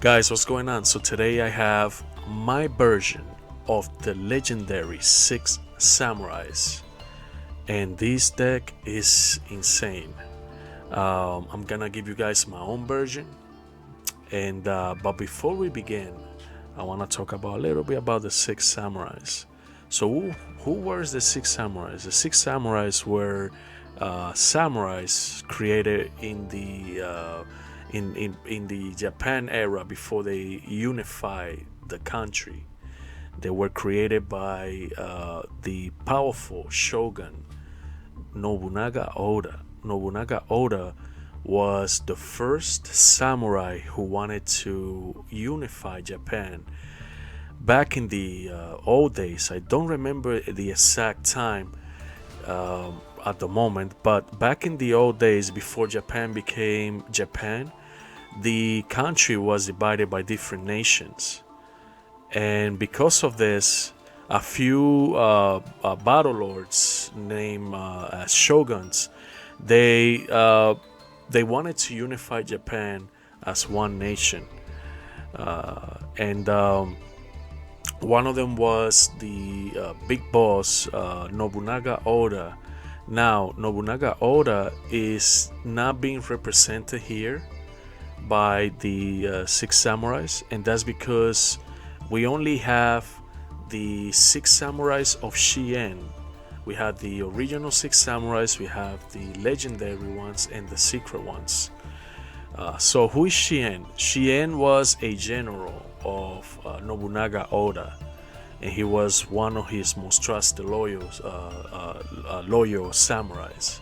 Guys, what's going on? So today I have my version of the legendary 6 Samurais, and this deck is insane. I'm gonna give you guys my own version, and but before we begin, I want to talk about a little bit about the 6 Samurais. So who were the 6 Samurais? The 6 Samurais were samurais created in the Japan era before they unified the country. They were created by the powerful shogun Nobunaga Oda. Nobunaga Oda was the first samurai who wanted to unify Japan. Back in the old days, I don't remember the exact time at the moment, but back in the old days, before Japan became Japan, the country was divided by different nations, and because of this, a few battle lords named as shoguns, they wanted to unify Japan as one nation, and one of them was the big boss Nobunaga Oda. Now Nobunaga Oda is not being represented here by the 6 samurais, and that's because we only have the 6 samurais of Shien. We have the original 6 samurais, we have the legendary ones, and the secret ones. So who is Shien? Shien was a general of Nobunaga Oda, and he was one of his most trusted loyal samurais,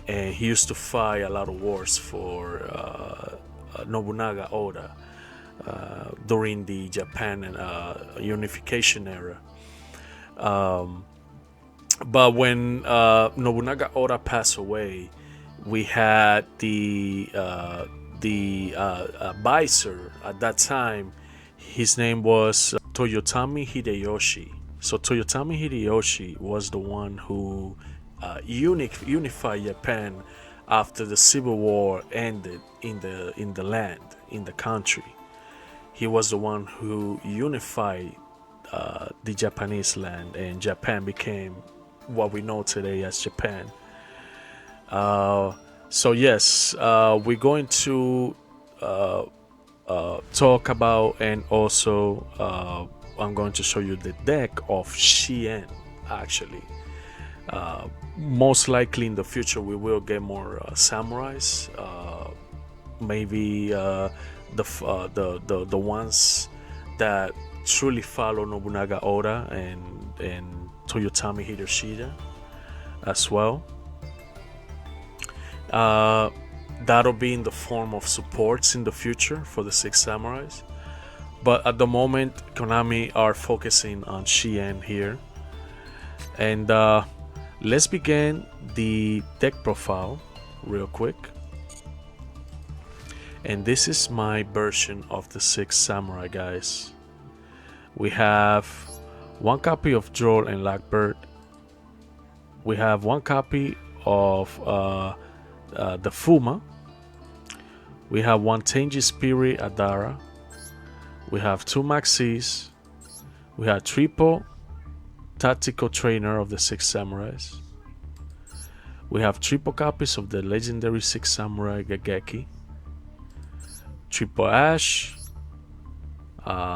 and he used to fight a lot of wars for Nobunaga Oda during the Japan unification era. But when Nobunaga Oda passed away, we had the advisor at that time. His name was Toyotomi Hideyoshi. So Toyotomi Hideyoshi was the one who unified Japan after the civil war ended in the land, in the country. He was the one who unified the Japanese land, and Japan became what we know today as Japan. So yes, we're going to talk about, and also I'm going to show you the deck of Shien. Actually, most likely in the future we will get more samurais. Maybe the ones that truly follow Nobunaga Oda and Toyotomi Hideyoshi as well. That'll be in the form of supports in the future for the 6 samurais. But at the moment, Konami are focusing on Shien here. And let's begin the deck profile real quick. And this is my version of the 6 samurai, guys. We have 1 copy of Duel and Blackbird. We have 1 copy of the Fuma. We have 1 Tenji Spirit Adara. We have 2 Maxis. We have triple tactical trainer of the 6 samurais. We have triple copies of the legendary 6 samurai Gageki. Triple Ash.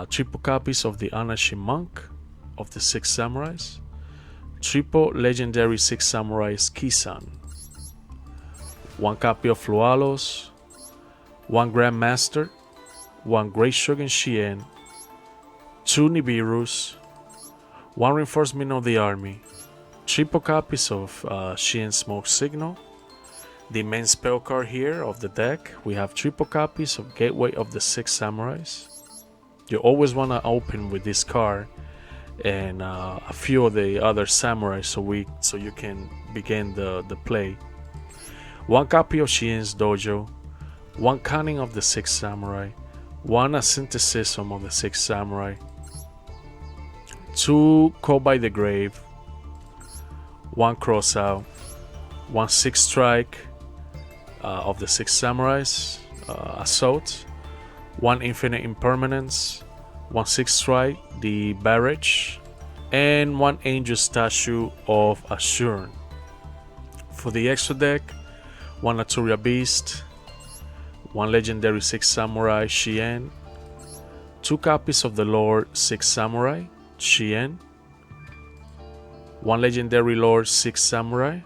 Triple copies of the Anashi Monk of the 6 samurais. Triple legendary 6 samurais Kisan. 1 copy of Flualos. 1 Grandmaster. 1 Great Shogun Shien. 2 Nibirus. 1 reinforcement of the army. Triple copies of Shien Smoke Signal. The main spell card here of the deck, we have triple copies of Gateway of the 6 samurais. You always want to open with this card and a few of the other samurais so you can begin the play. 1 copy of Shien's Dojo. 1 Cunning of the 6 samurai. 1 Asceticism of the 6 samurai. 2 Call by the Grave. 1 Crossout. 1 6 Strike of the 6 samurais. Assault. 1 infinite impermanence, 1 6 strike, the barrage, and 1 angel statue of Ashurn. For the extra deck, 1 Naturia Beast, 1 legendary 6 Samurai Shien, 2 copies of the Lord 6 Samurai Shien, 1 legendary Lord 6 Samurai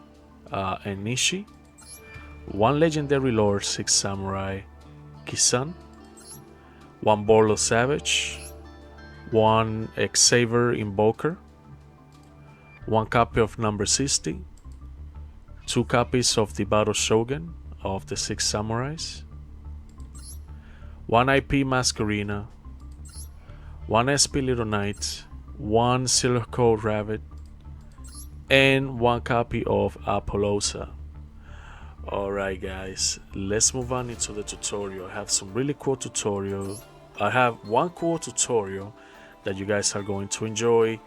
Enishi, 1 legendary Lord 6 Samurai Kisan, 1 Borlo Savage, 1 Xavier Invoker, 1 copy of number 60, 2 copies of the Battle Shogun of the 6 Samurais, 1 IP Masquerina, 1 SP Little Knight, 1 Silver Coat Rabbit, and 1 copy of Apollosa. Alright guys, let's move on into the tutorial. I have some really cool tutorial. I have one cool tutorial that you guys are going to enjoy,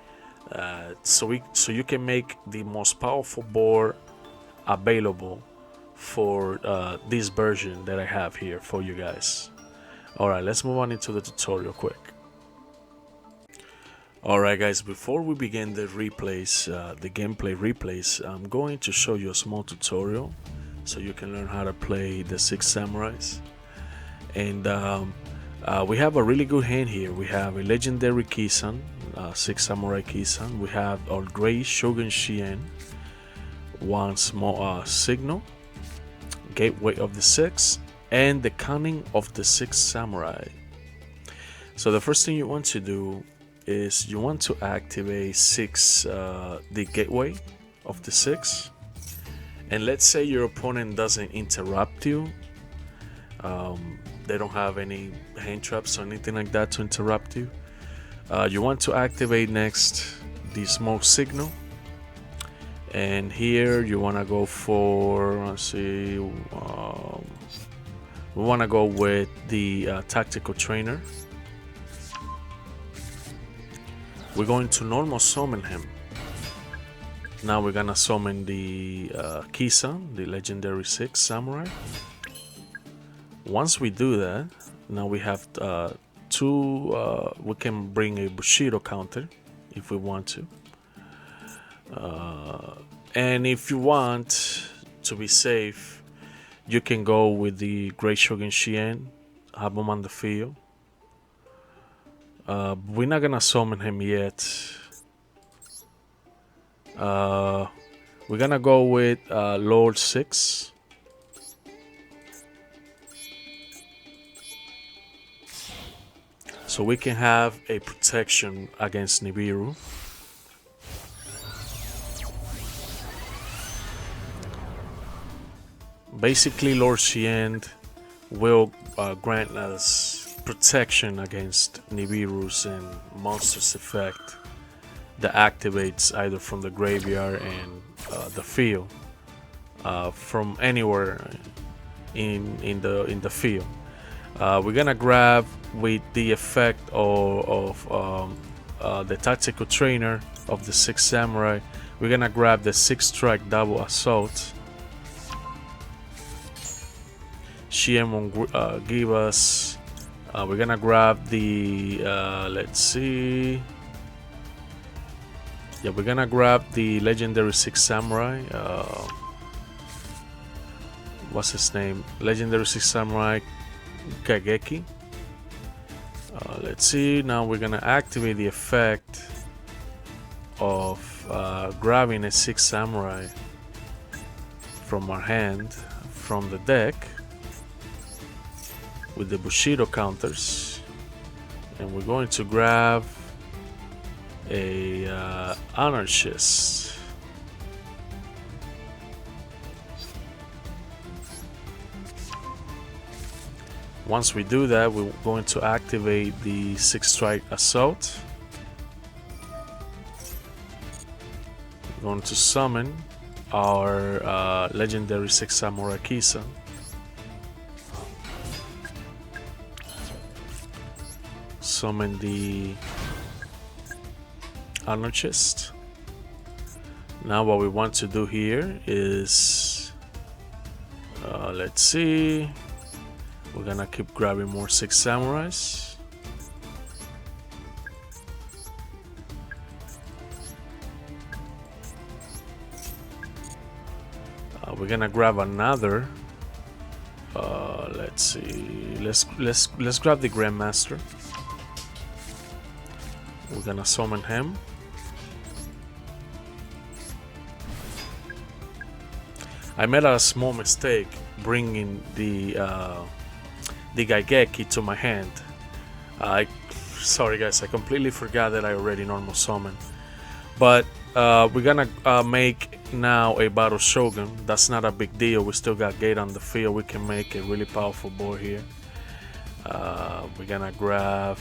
so you can make the most powerful board available for this version that I have here for you guys. Alright, let's move on into the tutorial quick. Alright guys, before we begin the replays, the gameplay replays, I'm going to show you a small tutorial so you can learn how to play the 6 Samurais. And we have a really good hand here. We have a legendary Kisan, 6 Samurai Kisan. We have our Great Shogun Shien, 1 small signal, Gateway of the 6, and the Cunning of the 6 Samurai. So the first thing you want to do is you want to activate the Gateway of the 6. And let's say your opponent doesn't interrupt you. They don't have any hand traps or anything like that to interrupt you. You want to activate next the smoke signal. And here you want to go for, let's see, we want to go with the tactical trainer. We're going to normal summon him. Now we're gonna summon the Kisan, the legendary 6 Samurai. Once we do that, now we have we can bring a Bushido counter if we want to. And if you want to be safe, you can go with the Great Shogun Shien, have him on the field. We're not gonna summon him yet. We're gonna go with Lord 6. So we can have a protection against Nibiru. Basically, Lord Shien will grant us protection against Nibiru's and monsters effect that activates either from the graveyard and the field, from anywhere in the field. We're gonna grab with the effect of the tactical trainer of the 6 Samurai. We're gonna grab the 6 strike double assault. Shien will give us. We're gonna grab the. Let's see. Yeah, we're gonna grab the legendary 6 Samurai. What's his name? Legendary 6 Samurai Kageki. Let's see. Now we're gonna activate the effect of grabbing a 6 Samurai from our hand, from the deck, with the Bushido counters, and we're going to grab a anarchist. Once we do that, we're going to activate the 6 strike assault. We're going to summon our legendary 6 Samurai Kisan. Summon the anarchist. Now what we want to do here is let's see, We're gonna keep grabbing more 6 samurais. We're gonna grab another. Let's see. Let's grab the Grandmaster. We're gonna summon him. I made a small mistake bringing the Gaigeki to my hand. Sorry guys, I completely forgot that I already normal summon. But we're gonna make now a Battle Shogun. That's not a big deal. We still got Gate on the field. We can make a really powerful board here. We're gonna grab.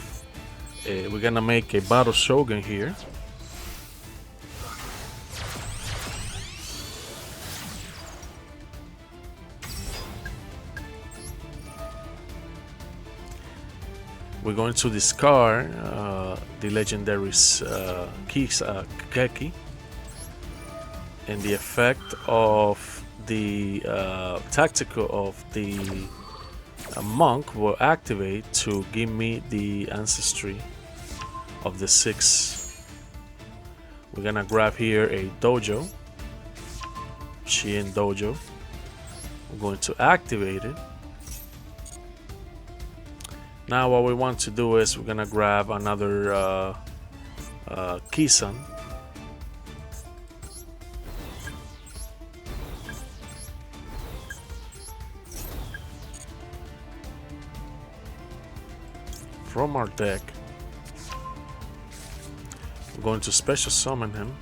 We're gonna make a Battle Shogun here. We're going to discard the legendary Geki, and the effect of the tactical of the monk will activate to give me the ancestry of the 6. We're gonna grab here a dojo, Chien Dojo. We're going to activate it. Now what we want to do is we're gonna grab another Kisan. From our deck. We're going to special summon him.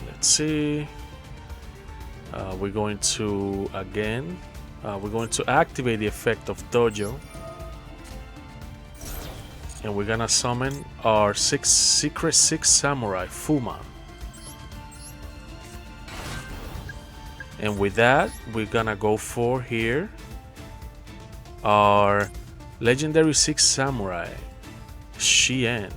Let's see. We're going to we're going to activate the effect of Dojo, and we're gonna summon our secret 6 samurai Fuma. And with that, we're gonna go for here our legendary 6 samurai Shien.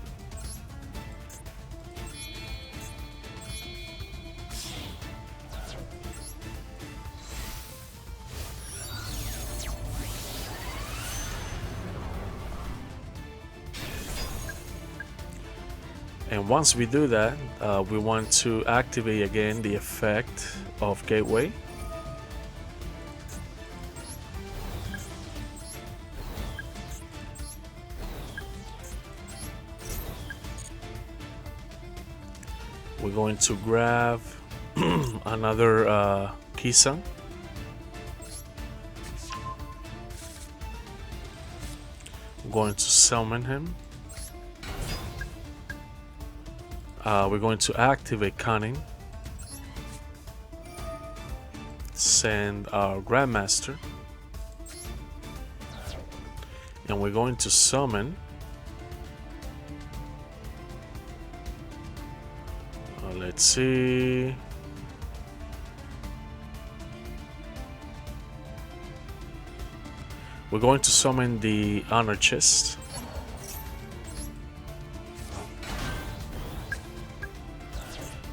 And once we do that, we want to activate again the effect of Gateway. We're going to grab another Kisan. I'm going to summon him. We're going to activate Cunning, send our Grandmaster, and we're going to summon let's see, we're going to summon the Honor Chest.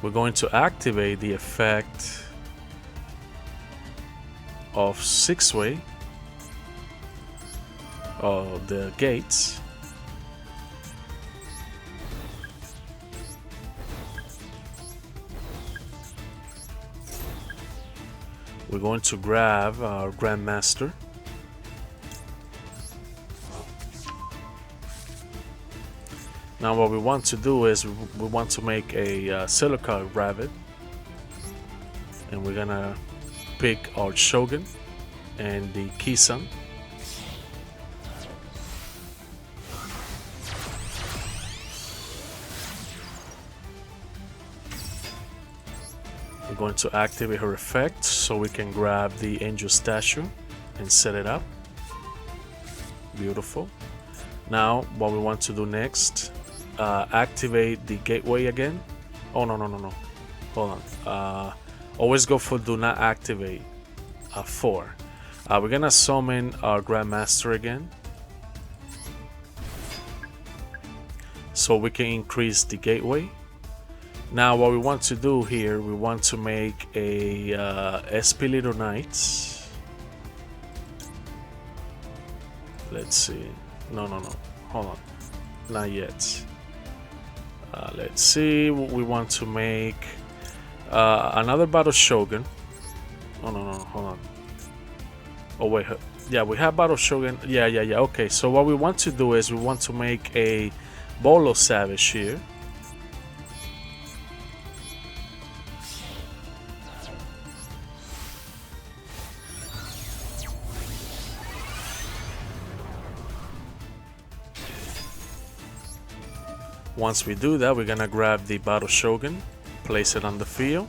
We're going to activate the effect of 6-way of the gates. We're going to grab our Grandmaster. Now what we want to do is we want to make a Silicon Rabbit, and we're gonna pick our Shogun and the Kisan. We're going to activate her effect so we can grab the Angel Statue and set it up. Beautiful. Now what we want to do next, activate the Gateway again. Oh no, hold on. Always go for do not activate 4. We're gonna summon our Grandmaster again so we can increase the Gateway. Now what we want to do here, we want to make a Espiritu Knights. Let's see. No. Hold on. Not yet. Let's see. We want to make another Battle Shogun. Oh, no. Hold on. Oh, wait. Yeah, we have Battle Shogun. Yeah. Okay, so what we want to do is we want to make a Bolo Savage here. Once we do that, we're gonna grab the Battle Shogun, place it on the field,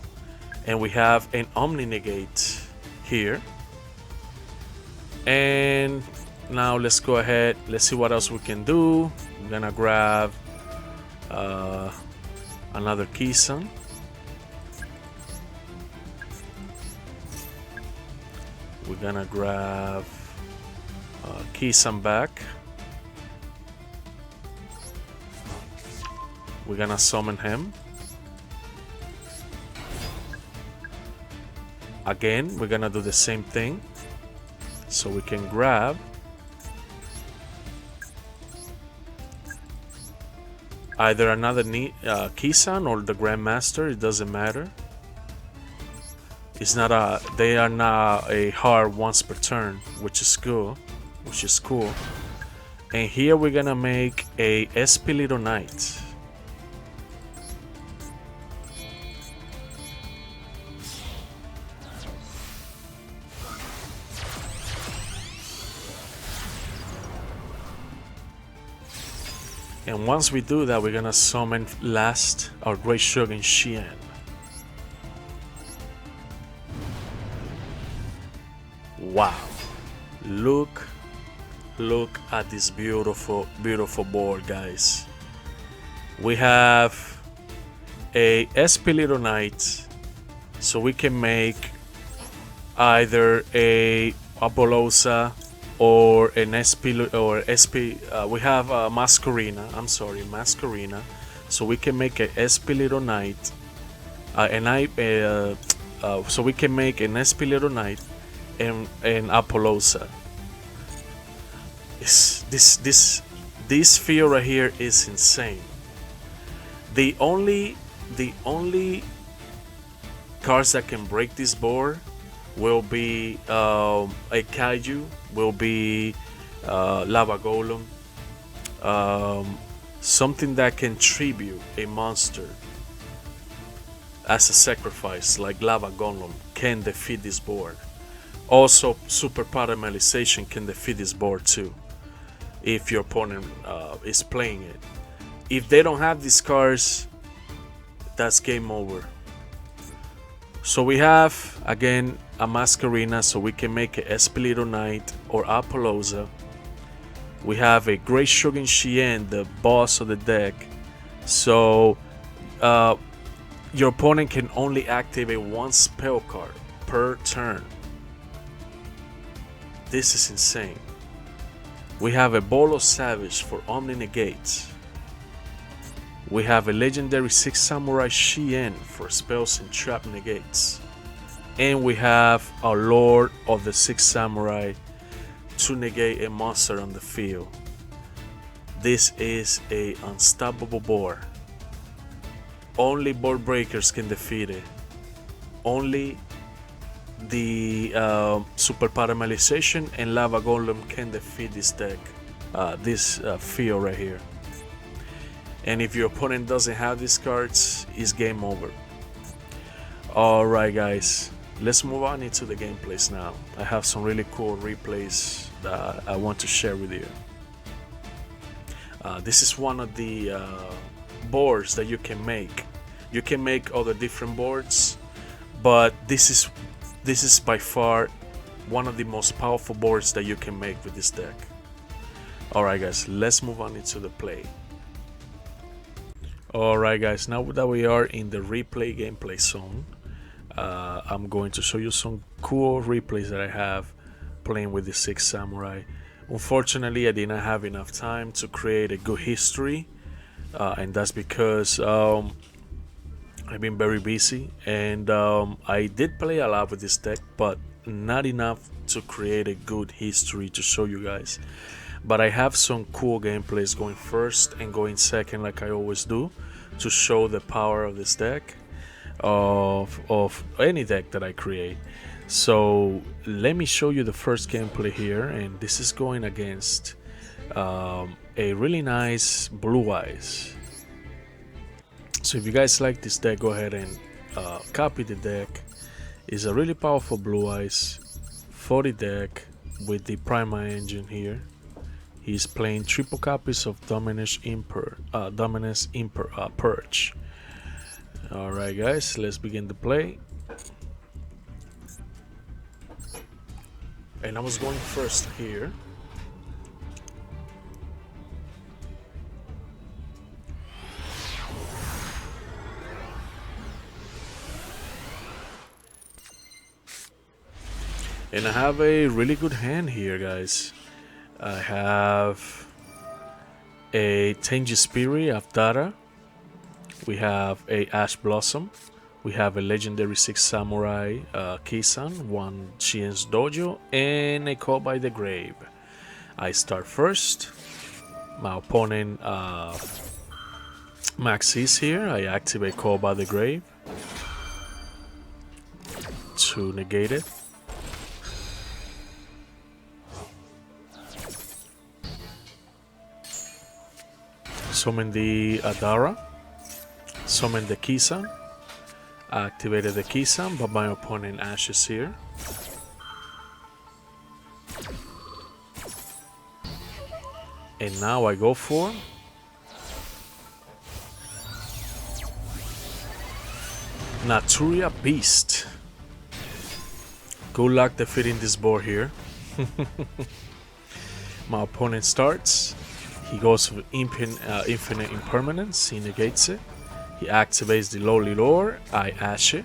and we have an Omni Negate here. And now let's go ahead, let's see what else we can do. We're gonna grab another Kisan. We're gonna grab Kisan back. We're gonna summon him. Again, we're gonna do the same thing. So we can grab either another Kisan or the Grandmaster, it doesn't matter. It's not they are not a hard once per turn, which is cool. And here we're gonna make a Espiritu Knight. And once we do that, we're gonna summon last our Great Shogun Shien. Wow. Look at this beautiful board, guys. We have a Espiritu Knight, so we can make either a Apollosa or an we have Masquerina, so we can make an Espiritu Knight, so we can make an Espiritu Knight and Apollosa. This field right here is insane. The only cards that can break this board will be a Kaiju, will be Lava Golem, something that can tribute a monster as a sacrifice, like Lava Golem can defeat this board. Also, Super Paramerization can defeat this board too, if your opponent is playing it. If they don't have these cards, that's game over. So we have again a Masquerina, so we can make a Espiritu Knight or Apollosa. We have a Great Shogun Shien, the boss of the deck. So your opponent can only activate one spell card per turn. This is insane. We have a Bolo Savage for Omni Negates. We have a legendary 6 Samurai Shien for spells and trap negates. And we have our Lord of the 6 Samurai to negate a monster on the field. This is a unstoppable board. Only board breakers can defeat it. Only the Super Paramerization and Lava Golem can defeat this deck, this field right here. And if your opponent doesn't have these cards, it's game over. Alright guys, let's move on into the gameplays now. I have some really cool replays that I want to share with you. This is one of the boards that you can make. You can make other different boards, but this is by far one of the most powerful boards that you can make with this deck. Alright guys, let's move on into the play. Alright guys, now that we are in the replay gameplay zone, I'm going to show you some cool replays that I have playing with the 6 Samurai. Unfortunately, I did not have enough time to create a good history, and that's because I've been very busy, and I did play a lot with this deck, but not enough to create a good history to show you guys. But I have some cool gameplays going first and going second, like I always do, to show the power of this deck, of any deck that I create. So let me show you the first gameplay here, and this is going against a really nice Blue Eyes. So if you guys like this deck, go ahead and copy the deck. It's a really powerful Blue Eyes 40 deck with the Prima engine here. He's playing triple copies of Dominus Purge. Alright guys, let's begin the play. And I was going first here. And I have a really good hand here, guys. I have a Tenji Spirit of Dara. We have a Ash Blossom. We have a legendary 6 Samurai Kisan, 1 Shien's Dojo, and a Call by the Grave. I start first. My opponent Max is here. I activate Call by the Grave to negate it. Summon the Adara. Summon the Kisan. I activated the Kisan, but my opponent Ash is here. And now I go for Naturia Beast. Good luck defeating this board here. My opponent starts. He goes with Infinite Impermanence. He negates it. He activates the Lowly Lore. I Ash it.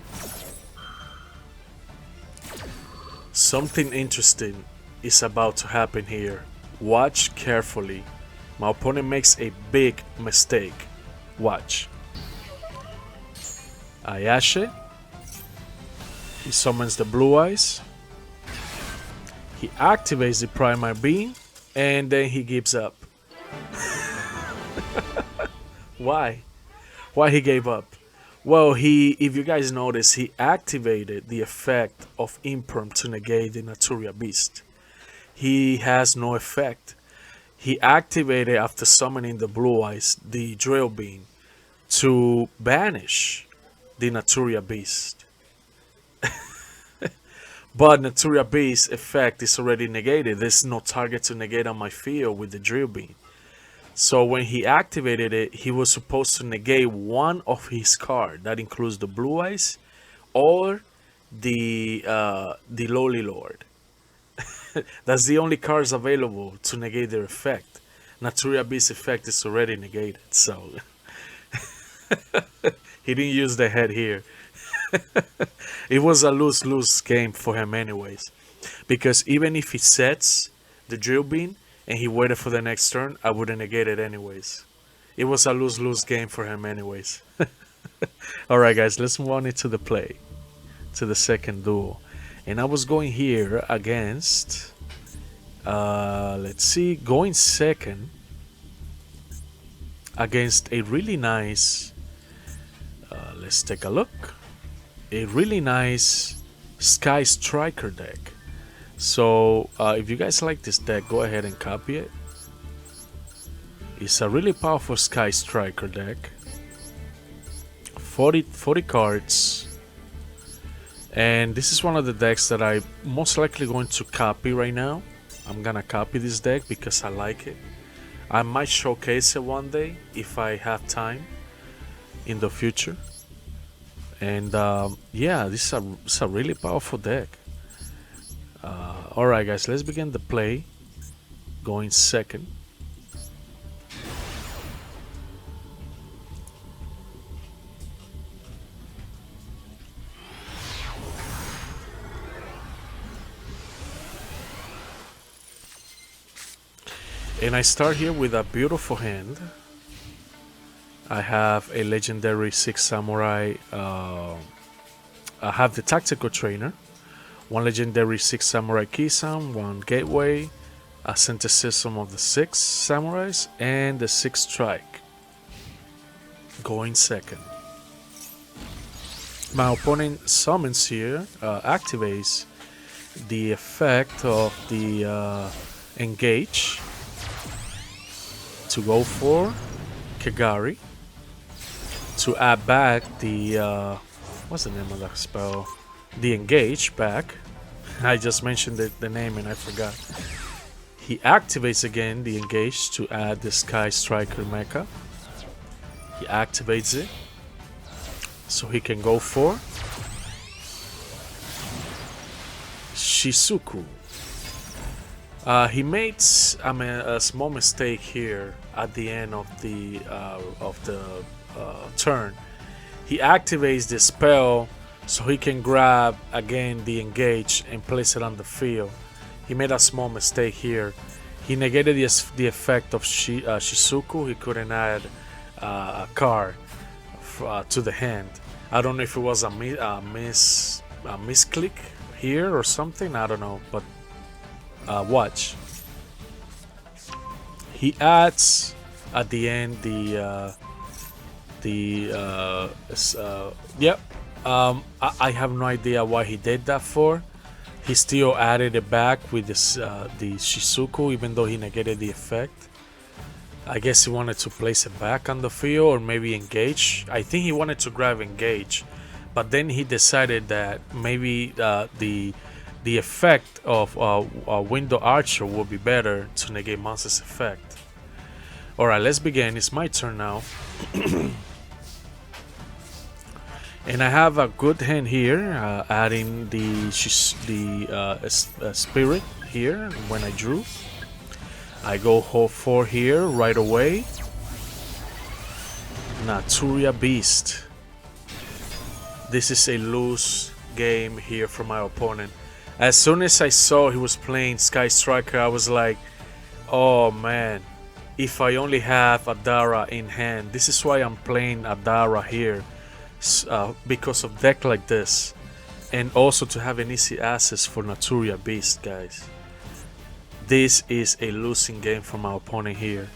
Something interesting is about to happen here. Watch carefully. My opponent makes a big mistake. Watch. I Ash it. He summons the Blue Eyes. He activates the Primary Beam. And then he gives up. Why? Why he gave up? Well, if you guys notice, he activated the effect of Imperm to negate the Naturia Beast. He has no effect. He activated, after summoning the Blue Eyes, the Drill Beam to banish the Naturia Beast. But Naturia Beast effect is already negated. There's no target to negate on my field with the Drill Beam. So when he activated it, he was supposed to negate one of his cards. That includes the Blue Eyes or the Lowly Lord. That's the only cards available to negate their effect. Naturia Beast effect is already negated, so he didn't use the head here. It was a lose-lose game for him anyways, because even if he sets the Drill Beam and he waited for the next turn, I wouldn't negate it anyways. It was a lose-lose game for him anyways. Alright guys, let's move on into the play, to the second duel. And I was going here against, let's see, going second against a really nice, let's take a look, a really nice Sky Striker deck. So if you guys like this deck, go ahead and copy it. It's a really powerful Sky Striker deck. 40 cards. And this is one of the decks that I'm most likely going to copy right now. I'm gonna copy this deck because I like it. I might showcase it one day if I have time in the future. And yeah, this is a really powerful deck. Alright guys, let's begin the play. Going second. And I start here with a beautiful hand. I have a legendary 6 samurai. I have the tactical trainer, one legendary 6 samurai Kisan, one gateway, a synthesis of the 6 samurais, and the 6 strike going second. My opponent summons here, activates the effect of the engage to go for Kagari, to add back the what's the name of that spell? The engage back. I just mentioned the name and I forgot. He activates again the engage to add the Sky Striker mecha. He activates it so he can go for Shizuku. He made a small mistake here at the end of the turn. He activates the spell so he can grab again the engage and place it on the field. He made a small mistake here. He negated the effect of Shizuku. He couldn't add a card to the hand. I don't know if it was a misclick here or something. I don't know, but watch. He adds at the end I have no idea why he did that for. He still added it back with this the Shizuku, even though he negated the effect. I guess he wanted to place it back on the field or maybe engage. I think he wanted to grab engage, but then he decided that maybe the effect of Window Archer would be better to negate monster's effect. Alright, let's begin. It's my turn now. And I have a good hand here, adding the spirit here when I drew. I go hold 4 here right away. Naturia Beast. This is a loose game here for my opponent. As soon as I saw he was playing Sky Striker, I was like, oh man, if I only have Adara in hand. This is why I'm playing Adara here, because of deck like this, and also to have an easy access for Naturia Beast, guys. This is a losing game for my opponent here.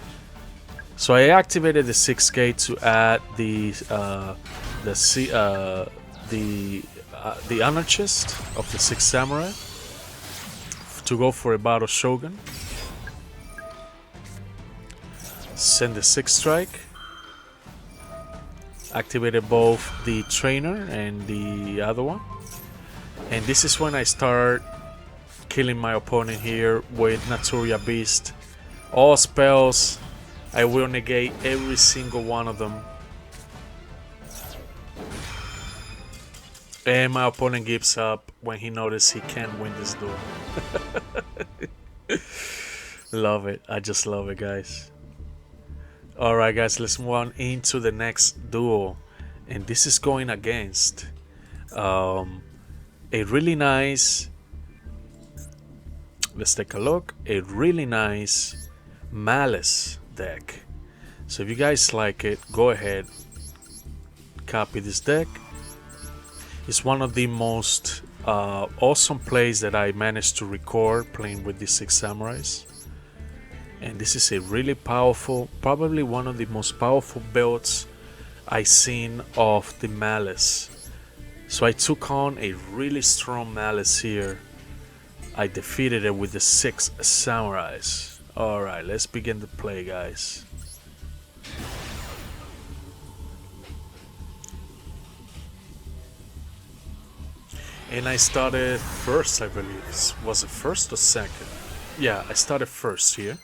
So I activated the 6 gate to add the Anarchist of the 6 Samurai to go for a Battle Shogun. Send the 6 strike. Activated both the trainer and the other one. And this is when I start killing my opponent here with Naturia Beast. All spells, I will negate every single one of them. And my opponent gives up when he notices he can't win this duel. Love it. I just love it, guys. Alright, guys, let's move on into the next duel. And this is going against a really nice, let's take a look, a really nice Malice deck. So if you guys like it, go ahead, copy this deck. It's one of the most awesome plays that I managed to record playing with these 6 samurais. And this is a really powerful, probably one of the most powerful builds I've seen of the Malice. So I took on a really strong Malice here. I defeated it with the 6 samurais. Alright, let's begin the play, guys. And I started first, I believe. Was it first or second? Yeah, I started first here.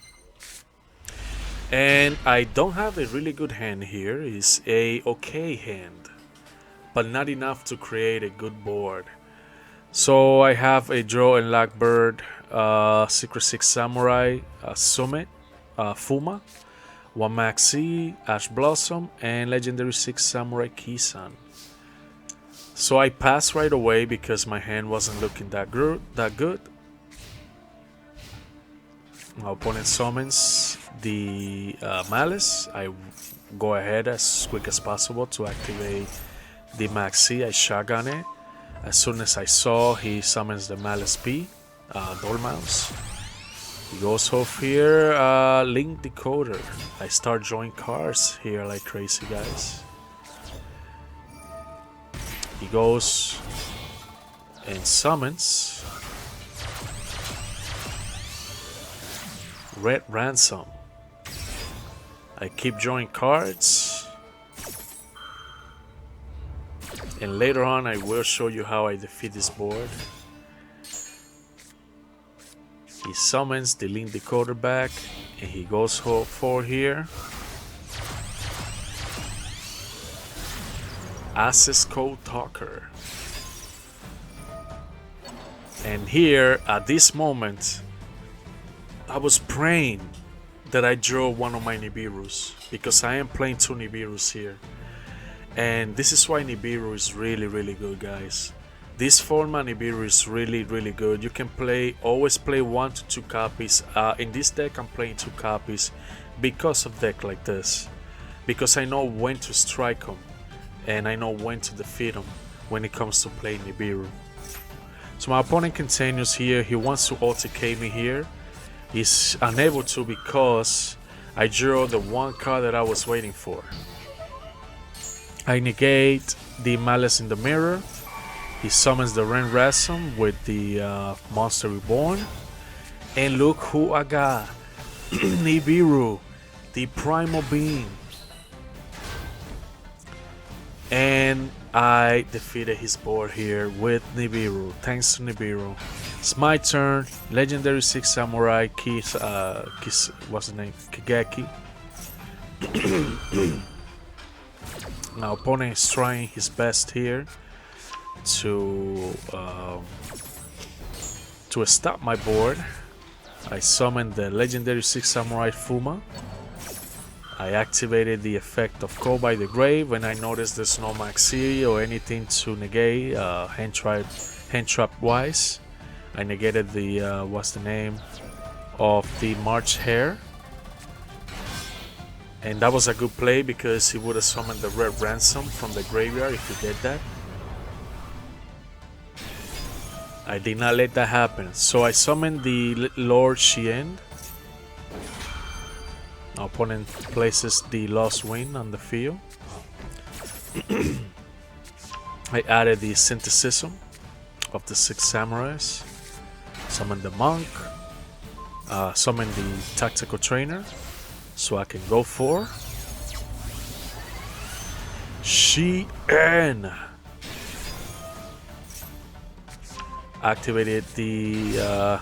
And I don't have a really good hand here. It's a okay hand, but not enough to create a good board. So I have a Draw and Blackbird, Secret 6 Samurai, Summit, Fuma, 1 Maxi, Ash Blossom, and Legendary 6 Samurai Kisan. So I passed right away because my hand wasn't looking that good. My opponent summons the Malice, I go ahead as quick as possible to activate the Max C. I shotgun it. As soon as I saw, he summons the Malice B, Dormouse. He goes off here, Link Decoder. I start drawing cards here like crazy, guys. He goes and summons Red Ransom. I keep drawing cards, and later on I will show you how I defeat this board. He summons the Link Decoder back, and he goes for here Access Code Talker. And here at this moment I was praying that I draw one of my Nibiru's, because I am playing 2 Nibiru's here. And this is why Nibiru is really good, guys. This format Nibiru is really good. You can always play 1 to 2 copies. In this deck I'm playing 2 copies because of deck like this. Because I know when to strike them, and I know when to defeat them when it comes to playing Nibiru. So my opponent continues here. He wants to OTK me here. He's unable to because I drew the 1 card that I was waiting for. I negate the Malice in the Mirror. He summons the Ren Ransom with the Monster Reborn. And look who I got. Nibiru, the Primal Being. And I defeated his board here with Nibiru. Thanks to Nibiru. It's my turn. Legendary 6 Samurai what's the name? Kigeki. Now opponent is trying his best here to stop my board. I summoned the Legendary 6 Samurai Fuma. I activated the effect of Call by the Grave, and I noticed there's no Maxi or anything to negate hand trap wise. I negated the what's the name of the March Hare, and that was a good play because he would have summoned the Red Ransom from the graveyard if he did that. I did not let that happen, so I summoned the Lord Shien. Our opponent places the Lost Wind on the field. I added the Synthesism of the 6 Samurais. Summon the Monk. Summon the Tactical Trainer. So I can go for Shien. Activated the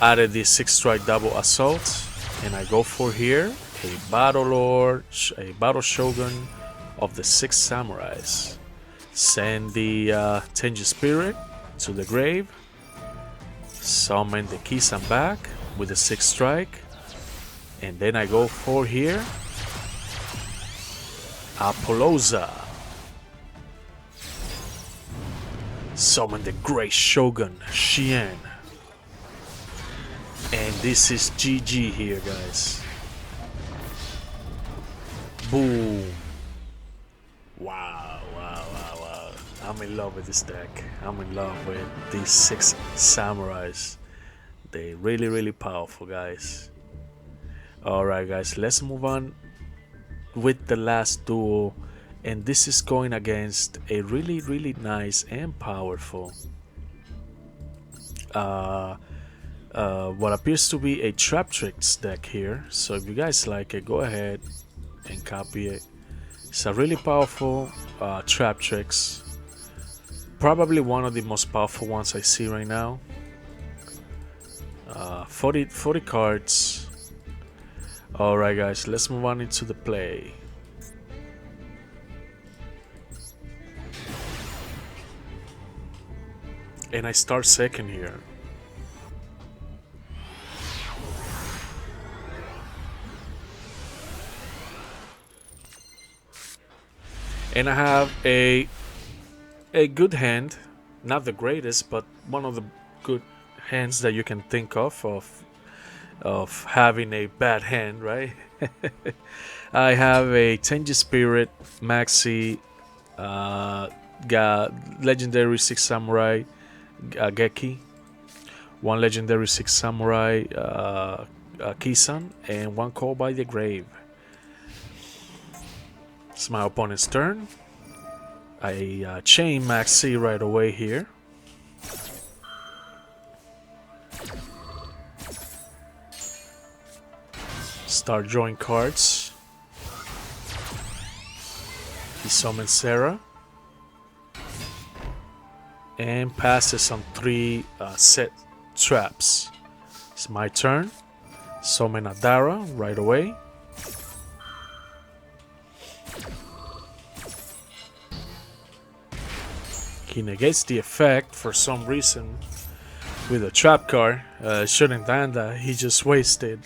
added the 6 strike double assault. And I go for here a Battle Lord, a Battle Shogun of the 6 Samurais. Send the Tenji Spirit to the grave. Summon the Kisan back with a 6 strike. And then I go for here Apollosa. Summon the Great Shogun Shien. And this is GG here, guys. Boom. Wow. I'm in love with this deck. I'm in love with these 6 Samurais. They really powerful, guys. Alright, guys, let's move on with the last duel. And this is going against a really nice and powerful what appears to be a Trap Tricks deck here. So if you guys like it, go ahead and copy it. It's a really powerful Trap Tricks. Probably one of the most powerful ones I see right now. 40 cards. Alright, guys, let's move on into the play. And I start second here. And I have a good hand, not the greatest, but one of the good hands that you can think of of having a bad hand, right? I have a Tenji Spirit, Maxi, got Legendary 6 Samurai, Geki, one Legendary 6 Samurai, Kisan, and one Call by the Grave. It's my opponent's turn. I chain Maxi right away here. Start drawing cards. He summons Sarah and passes on 3 set traps. It's my turn. Summon Adara right away. He negates the effect for some reason with a trap card. Shouldn't done that. He just wasted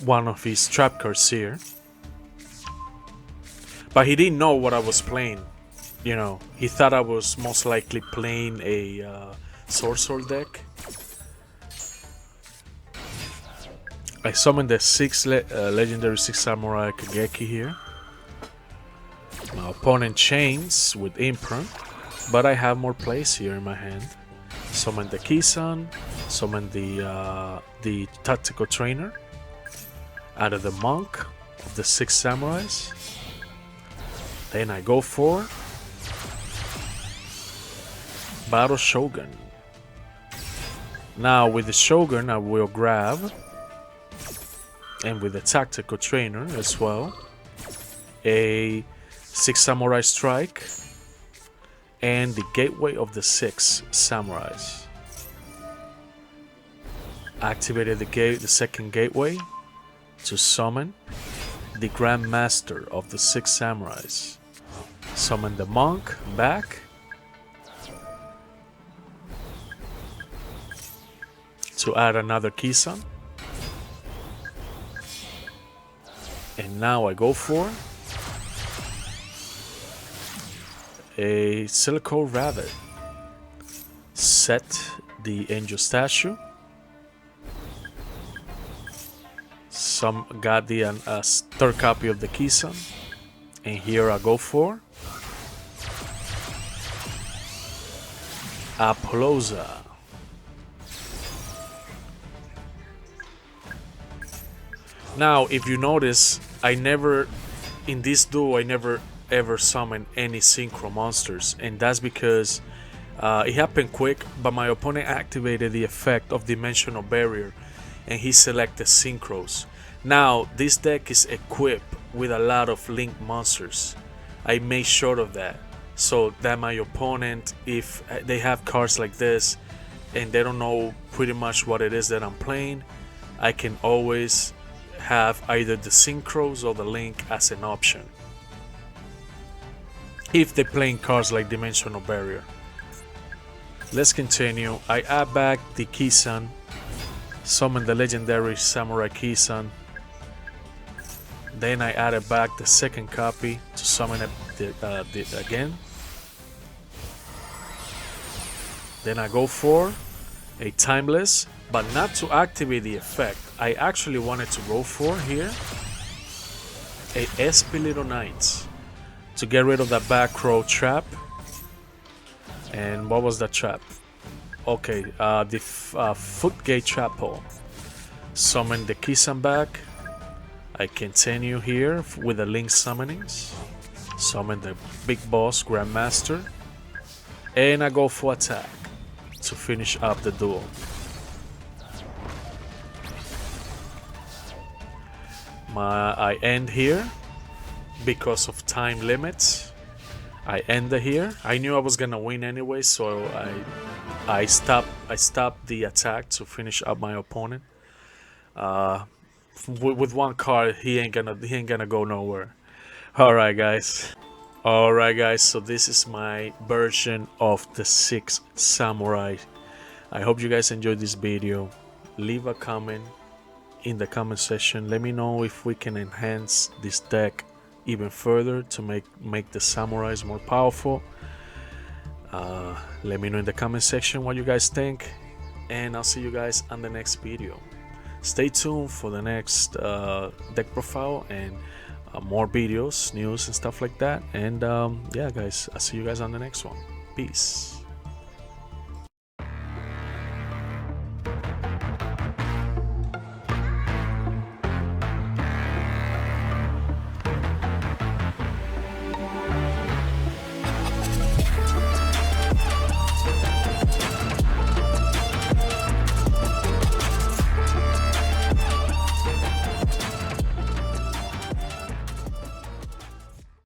one of his trap cards here. But he didn't know what I was playing. You know, he thought I was most likely playing a Sorcerer deck. I summoned the 6 Legendary 6 Samurai Kageki here. My opponent chains with Imprint, but I have more plays here in my hand. Summon the Kisan, summon the Tactical Trainer, out of the Monk of the 6 Samurais. Then I go for Battle Shogun. Now with the Shogun I will grab, and with the Tactical Trainer as well, a 6 Samurai Strike and the Gateway of the 6 Samurais. Activated the second Gateway to summon the Grand Master of the 6 Samurais. Summon the Monk back to add another Kisan. And now I go for a Silicone Rabbit. Set the Angel Statue. Some got the third copy of the Kisan. And here I go for Apollosa. Now, if you notice, in this duel, I never ever summon any synchro monsters, and that's because it happened quick, but my opponent activated the effect of Dimensional Barrier and he selected synchros. Now this deck is equipped with a lot of link monsters. I made sure of that so that my opponent, if they have cards like this and they don't know pretty much what it is that I'm playing, I can always have either the synchros or the link as an option if they're playing cards like Dimensional Barrier. Let's continue. I add back the Kisan, summon the Legendary Samurai Kisan. Then I added back the second copy to summon it again. Then I go for a Timeless, but not to activate the effect. I actually wanted to go for here a Espilito Knights to get rid of that back row trap. And what was that trap? Okay, the Footgate Trap Hole. Summon the Kisan back. I continue here with the Link summonings. Summon the Big Boss Grandmaster. And I go for attack to finish up the duel. I end here because of time limits. I end here. I knew I was gonna win anyway, so I stopped the attack to finish up my opponent. With one card, he ain't gonna go nowhere. All right, guys. So this is my version of the 6 Samurai. I hope you guys enjoyed this video. Leave a comment in the comment section. Let me know if we can enhance this deck even further to make the samurais more powerful. Let me know in the comment section what you guys think. and I'll see you guys on the next video. Stay tuned for the next deck profile and more videos, news, and stuff like that. And yeah, guys, I'll see you guys on the next one. Peace.